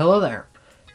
Hello there!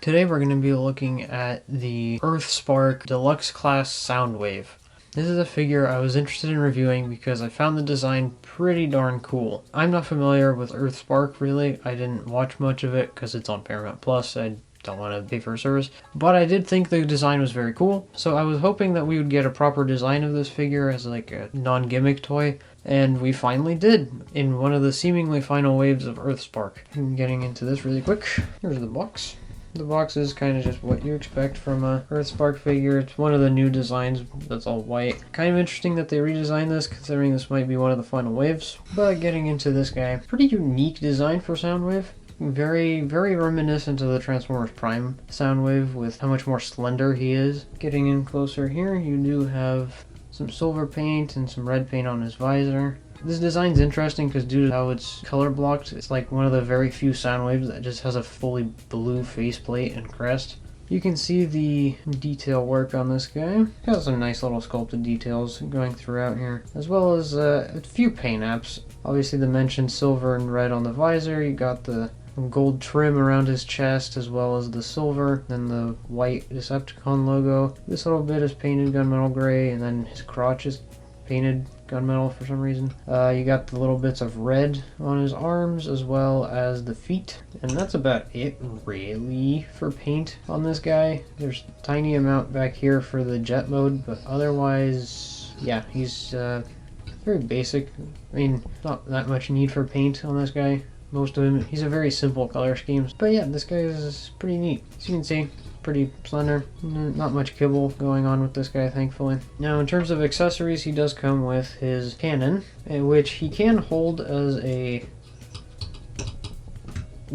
Today we're going to be looking at the Earthspark Deluxe class Soundwave. This is a figure I was interested in reviewing because I found the design pretty darn cool. I'm not familiar with Earthspark really. I didn't watch much of it because it's on Paramount Plus. I don't want to pay for a service. But I did think the design was very cool, so I was hoping that we would get a proper design of this figure as like a non-gimmick toy. And we finally did, in one of the seemingly final waves of Earthspark. I'm getting into this really quick. Here's the box. The box is kind of just what you expect from a Earthspark figure. It's one of the new designs that's all white. Kind of interesting that they redesigned this, considering this might be one of the final waves. But getting into this guy, pretty unique design for Soundwave. Very, very reminiscent of the Transformers Prime Soundwave with how much more slender he is. Getting in closer here, you do have some silver paint and some red paint on his visor. This design's interesting because due to how it's color blocked, it's like one of the very few Soundwaves that just has a fully blue faceplate and crest. You can see the detail work on this guy. Got some nice little sculpted details going throughout here, as well as a few paint apps. Obviously the mentioned silver and red on the visor. You got the gold trim around his chest as well as the silver, then the white Decepticon logo. This little bit is painted gunmetal gray, and then his crotch is painted gunmetal for some reason. You got the little bits of red on his arms as well as the feet, and that's about it really for paint on this guy. There's a tiny amount back here for the jet mode, but otherwise, yeah, he's very basic. I mean, not that much need for paint on this guy. Most of him, he's a very simple color scheme. But yeah, this guy is pretty neat. As you can see, pretty slender. Not much kibble going on with this guy, thankfully. Now, in terms of accessories, he does come with his cannon, which he can hold as a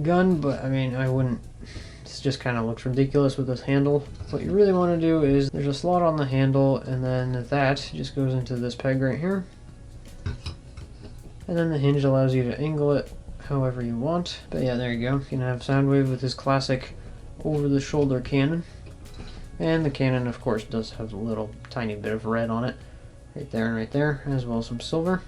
gun, but I mean, I wouldn't. This just kind of looks ridiculous with this handle. What you really want to do is, there's a slot on the handle, and then that just goes into this peg right here. And then the hinge allows you to angle it however you want. But yeah, there you go. You can have Soundwave with his classic over-the-shoulder cannon. And the cannon, of course, does have a little tiny bit of red on it. Right there and right there, as well as some silver.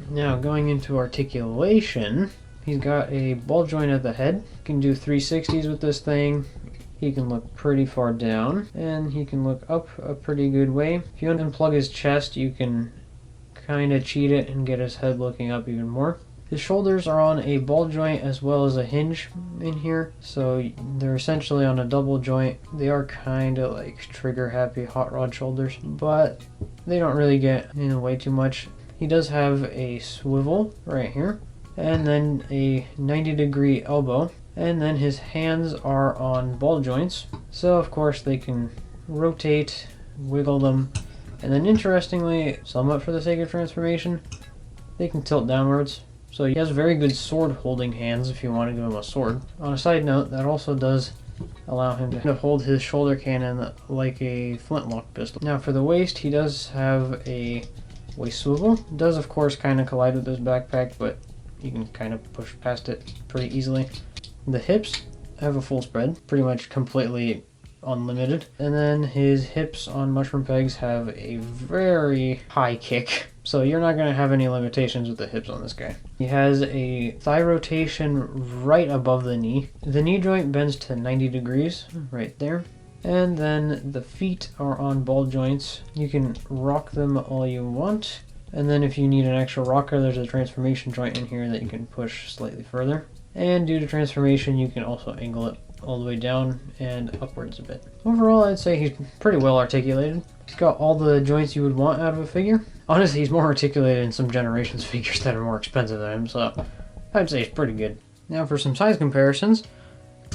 Now, going into articulation, he's got a ball joint at the head. You can do 360s with this thing. He can look pretty far down, and he can look up a pretty good way. If you unplug his chest, you can kind of cheat it and get his head looking up even more. His shoulders are on a ball joint as well as a hinge in here, so they're essentially on a double joint. They are kind of like trigger happy hot rod shoulders, but they don't really get in the way too much. He does have a swivel right here, and then a 90-degree elbow, and then his hands are on ball joints, so of course they can rotate, wiggle them, and then interestingly, somewhat for the sake of transformation, they can tilt downwards. So he has very good sword holding hands if you want to give him a sword. On a side note, that also does allow him to hold his shoulder cannon like a flintlock pistol. Now for the waist, he does have a waist swivel. It does of course kind of collide with his backpack, but you can kind of push past it pretty easily. The hips have a full spread, pretty much completely unlimited. And then his hips on mushroom pegs have a very high kick. So you're not going to have any limitations with the hips on this guy. He has a thigh rotation right above the knee. The knee joint bends to 90 degrees right there. And then the feet are on ball joints. You can rock them all you want. And then if you need an extra rocker, there's a transformation joint in here that you can push slightly further. And due to transformation, you can also angle it all the way down and upwards a bit. Overall, I'd say he's pretty well articulated. He's got all the joints you would want out of a figure. Honestly, he's more articulated in some Generations figures that are more expensive than him, so I'd say he's pretty good. Now for some size comparisons,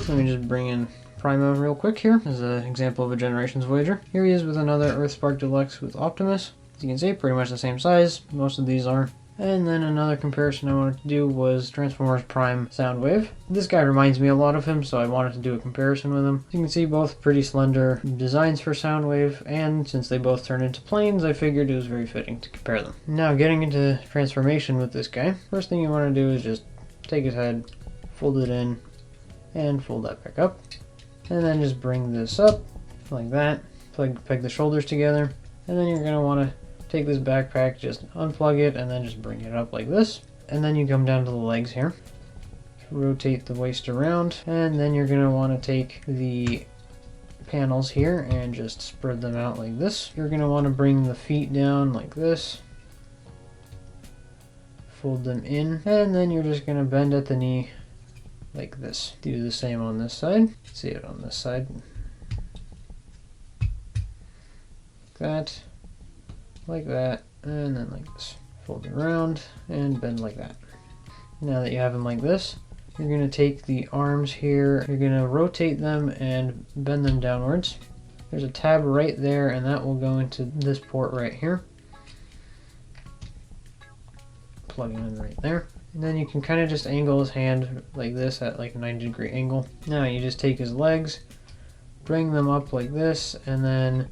let me just bring in Primo real quick here as an example of a Generations Voyager. Here he is with another Earthspark Deluxe with Optimus. As you can see, pretty much the same size, most of these are. And then another comparison I wanted to do was Transformers Prime Soundwave. This guy reminds me a lot of him, so I wanted to do a comparison with him. As you can see, both pretty slender designs for Soundwave, and since they both turn into planes, I figured it was very fitting to compare them. Now, getting into transformation with this guy, first thing you want to do is just take his head, fold it in, and fold that back up. And then just bring this up, like that. Peg the shoulders together, and then you're going to want to take this backpack, just unplug it, and then just bring it up like this. And then you come down to the legs here. rotate the waist around, and then you're going to want to take the panels here and just spread them out like this. You're going to want to bring the feet down like this, fold them in, and then you're just going to bend at the knee like this. Do the same on this side. See it on this side. Like that, and then like this. Fold it around and bend like that. Now that you have them like this, you're going to take the arms here, you're going to rotate them and bend them downwards. There's a tab right there, and that will go into this port right here. Plug it in right there. And then you can kind of just angle his hand like this at like a 90-degree angle. Now you just take his legs, bring them up like this, and then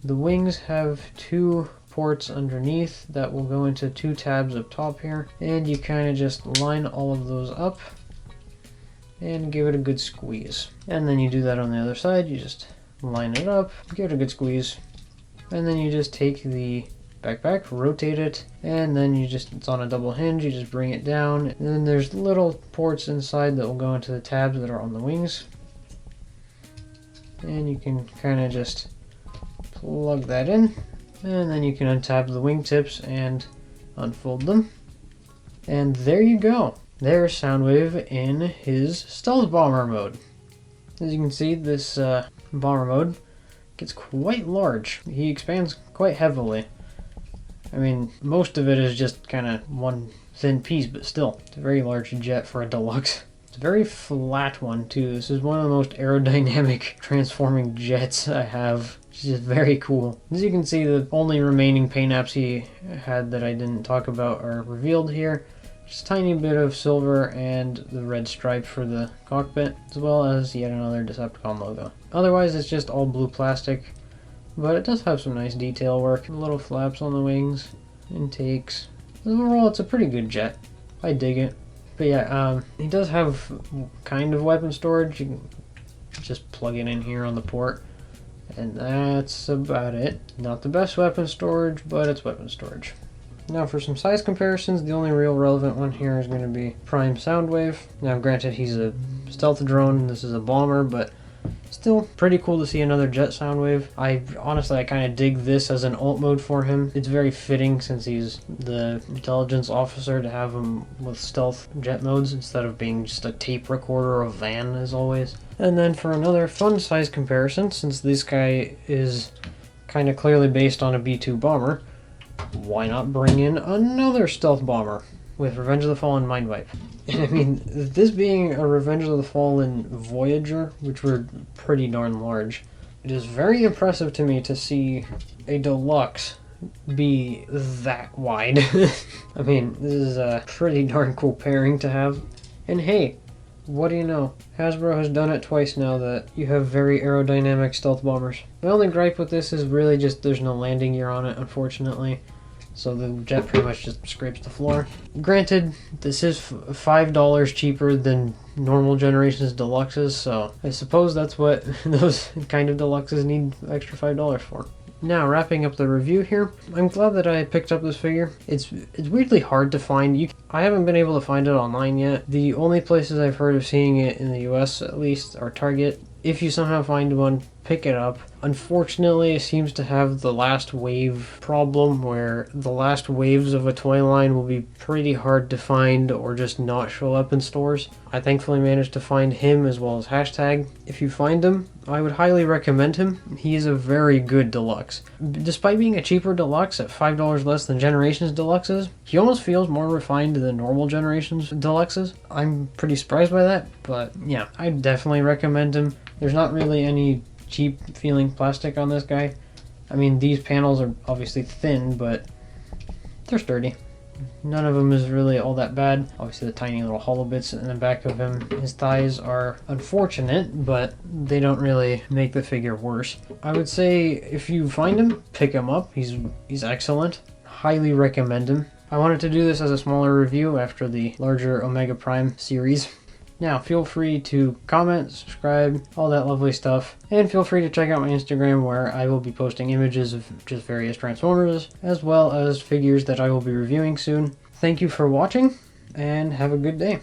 the wings have 2 ports underneath that will go into 2 tabs up top here. And you kind of just line all of those up and give it a good squeeze. And then you do that on the other side. You just line it up, give it a good squeeze, and then you just take the backpack, rotate it, and then it's on a double hinge, you just bring it down, and then there's little ports inside that will go into the tabs that are on the wings, and you can kind of just plug that in, and then you can untab the wingtips and unfold them, and there you go. There's Soundwave in his stealth bomber mode. As you can see, this bomber mode gets quite large. He expands quite heavily. I mean, most of it is just kind of one thin piece, but still, it's a very large jet for a deluxe. It's a very flat one too. This is one of the most aerodynamic transforming jets I have. It's just very cool. As you can see, the only remaining paint apps he had that I didn't talk about are revealed here. Just a tiny bit of silver and the red stripe for the cockpit, as well as yet another Decepticon logo. Otherwise, it's just all blue plastic. But it does have some nice detail work. Little flaps on the wings, intakes. Overall, it's a pretty good jet. I dig it. But yeah, he does have kind of weapon storage. You can just plug it in here on the port. And that's about it. Not the best weapon storage, but it's weapon storage. Now for some size comparisons, the only real relevant one here is going to be Prime Soundwave. Now granted, he's a stealth drone, this is a bomber, but still pretty cool to see another jet Soundwave. I kind of dig this as an alt mode for him. It's very fitting since he's the intelligence officer to have him with stealth jet modes instead of being just a tape recorder or a van as always. And then for another fun size comparison, since this guy is kind of clearly based on a B-2 bomber, why not bring in another stealth bomber with Revenge of the Fallen Mind Wipe? I mean, this being a Revenge of the Fallen Voyager, which were pretty darn large, it is very impressive to me to see a deluxe be that wide. I mean, this is a pretty darn cool pairing to have. And hey, what do you know? Hasbro has done it twice now that you have very aerodynamic stealth bombers. My only gripe with this is really just there's no landing gear on it, unfortunately. So the jet pretty much just scrapes the floor. Granted, this is $5 cheaper than normal Generations Deluxes, so I suppose that's what those kind of Deluxes need extra $5 for. Now, wrapping up the review here, I'm glad that I picked up this figure. It's weirdly hard to find. I haven't been able to find it online yet. The only places I've heard of seeing it in the US, at least, are Target. If you somehow find one, pick it up. Unfortunately, it seems to have the last wave problem where the last waves of a toy line will be pretty hard to find or just not show up in stores. I thankfully managed to find him as well as Hashtag. If you find him, I would highly recommend him. He is a very good deluxe. Despite being a cheaper deluxe at $5 less than Generations Deluxes, he almost feels more refined than normal Generations Deluxes. I'm pretty surprised by that, but yeah, I definitely recommend him. There's not really any cheap feeling plastic on this guy. I mean, these panels are obviously thin, but they're sturdy. None of them is really all that bad. Obviously the tiny little hollow bits in the back of him. His thighs are unfortunate, but they don't really make the figure worse. I would say if you find him, pick him up. He's excellent. Highly recommend him. I wanted to do this as a smaller review after the larger Omega Prime series. Now, feel free to comment, subscribe, all that lovely stuff, and feel free to check out my Instagram where I will be posting images of just various Transformers, as well as figures that I will be reviewing soon. Thank you for watching, and have a good day.